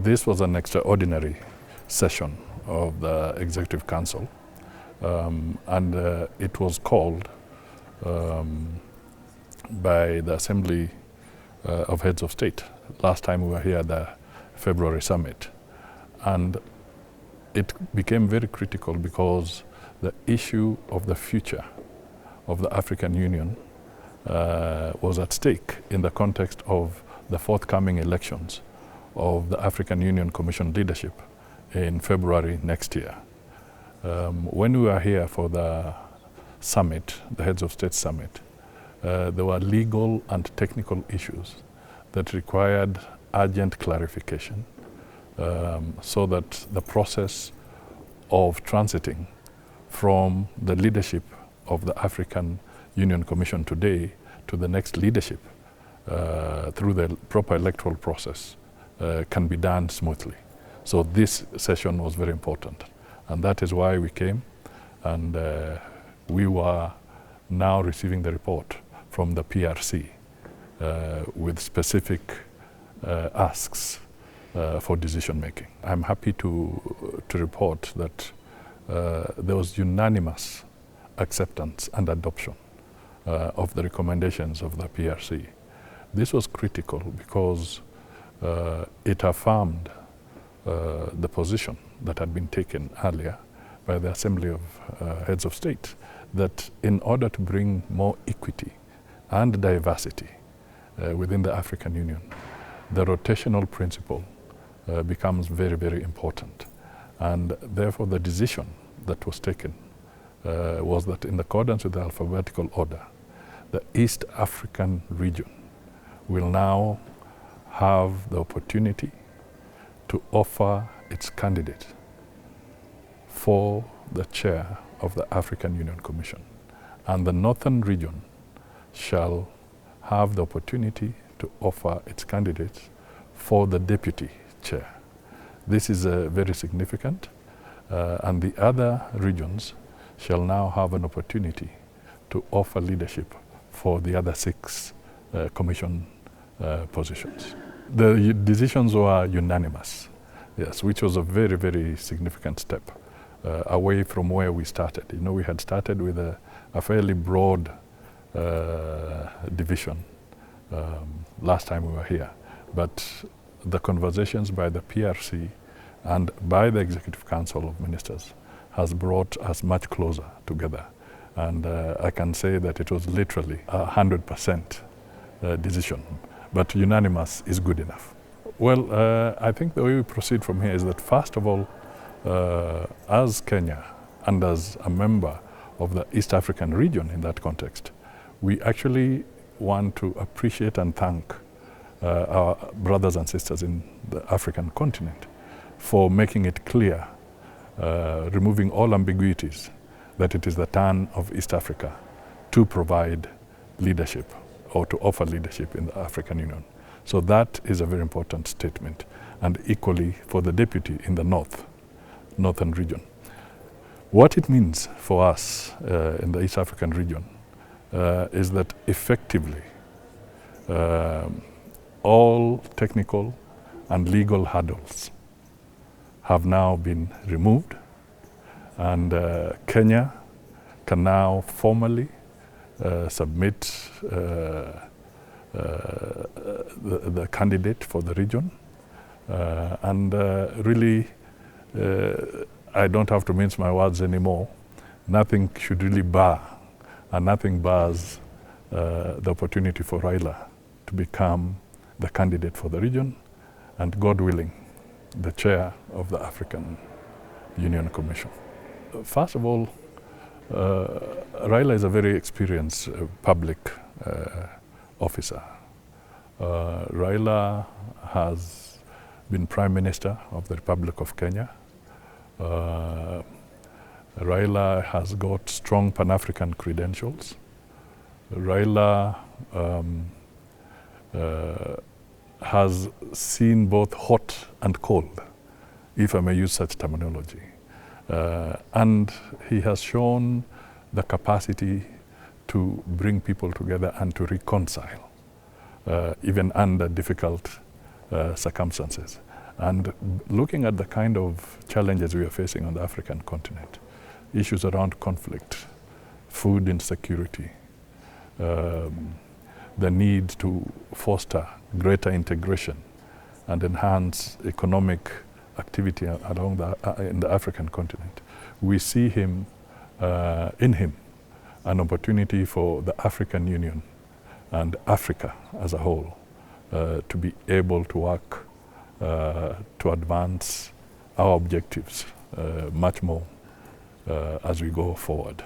This was an extraordinary session of the Executive Council, and it was called by the Assembly of Heads of State. Last time we were here at the February summit, and it became very critical because the issue of the future of the African Union was at stake in the context of the forthcoming elections of the African Union Commission leadership in February next year. When we were here for the summit, the Heads of State summit, there were legal and technical issues that required urgent clarification so that the process of transiting from the leadership of the African Union Commission today to the next leadership through the proper electoral process can be done smoothly. So this session was very important, and that is why we came, and we were now receiving the report from the PRC with specific asks for decision making. I'm happy to report that there was unanimous acceptance and adoption of the recommendations of the PRC. This was critical because it affirmed the position that had been taken earlier by the Assembly of Heads of State, that in order to bring more equity and diversity within the African Union, the rotational principle becomes very, very important. And therefore the decision that was taken was that in accordance with the alphabetical order, the East African region will now have the opportunity to offer its candidate for the chair of the African Union Commission. And the Northern region shall have the opportunity to offer its candidate for the deputy chair. This is very significant, and the other regions shall now have an opportunity to offer leadership for the other 6 commission positions. The decisions were unanimous, yes, which was a very, very significant step away from where we started. You know, we had started with a fairly broad division last time we were here, but the conversations by the PRC and by the Executive Council of Ministers has brought us much closer together. And I can say that it was literally 100% decision, but unanimous is good enough. Well, I think the way we proceed from here is that, first of all, as Kenya and as a member of the East African region in that context, we actually want to appreciate and thank our brothers and sisters in the African continent for making it clear, removing all ambiguities, that it is the turn of East Africa to provide leadership or to offer leadership in the African Union. So that is a very important statement, and equally for the deputy in the northern region. What it means for us in the East African region is that effectively all technical and legal hurdles have now been removed, and Kenya can now formally submit the candidate for the region, and really I don't have to mince my words anymore. Nothing should really bar, and nothing bars the opportunity for Raila to become the candidate for the region, and God willing, the chair of the African Union Commission. First of all, Raila is a very experienced public officer. Raila has been Prime Minister of the Republic of Kenya. Raila has got strong Pan-African credentials. Raila has seen both hot and cold, if I may use such terminology. And he has shown the capacity to bring people together and to reconcile, even under difficult circumstances. And looking at the kind of challenges we are facing on the African continent, issues around conflict, food insecurity, the need to foster greater integration and enhance economic activity in the African continent. We see in him an opportunity for the African Union and Africa as a whole to be able to work to advance our objectives much more as we go forward.